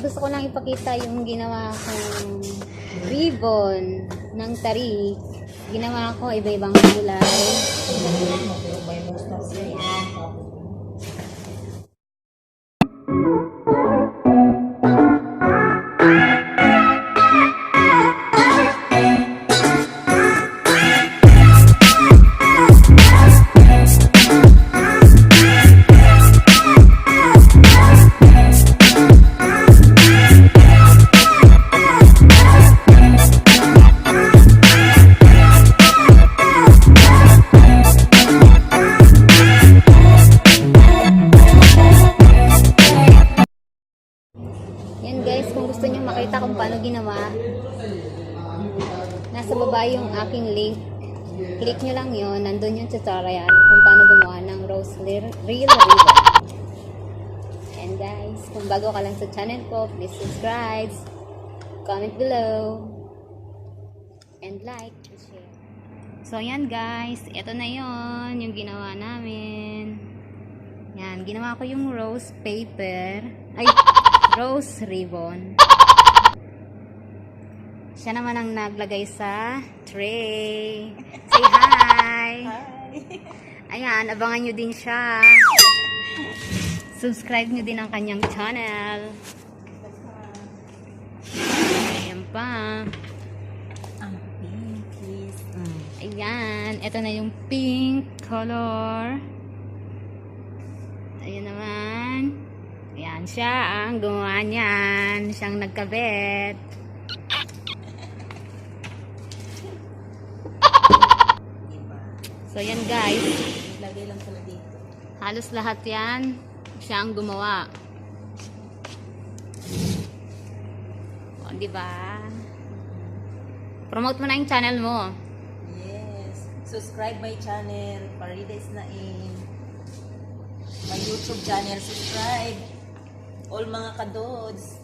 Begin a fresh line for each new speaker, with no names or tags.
gusto ko lang ipakita yung ginawa kong ribbon ng tarik. Ginawa ko iba-ibang kulay. Yan guys, kung gusto niyo makita kung paano ginawa, nasa baba yung aking link. Click nyo lang yon, nandun yung tutorial kung paano gumawa ng rose real ribbon. And guys, kung bago ka lang sa channel ko, please subscribe, comment below, and like and share. So yan guys, ito na yon yung ginawa namin. Yan, ginawa ko yung rose paper. Ay, rose ribbon. Siya naman ang naglagay sa tray. Say hi!
Hi!
Ayan, abangan nyo din siya. Subscribe nyo din ang kanyang channel. Ayan pa.
Ang pink is...
Ayan, ito na yung pink color. Ayan naman. Ayan, siya ang gumawa niyan. Siyang nagkabit.
Diba?
So, yan guys.
Lagay lang pala dito.
Halos lahat yan. Siya ang gumawa. O, diba? Promote mo na yung channel mo.
Yes. Subscribe my channel. Parides Naim. My YouTube channel. Subscribe. All mga kadods.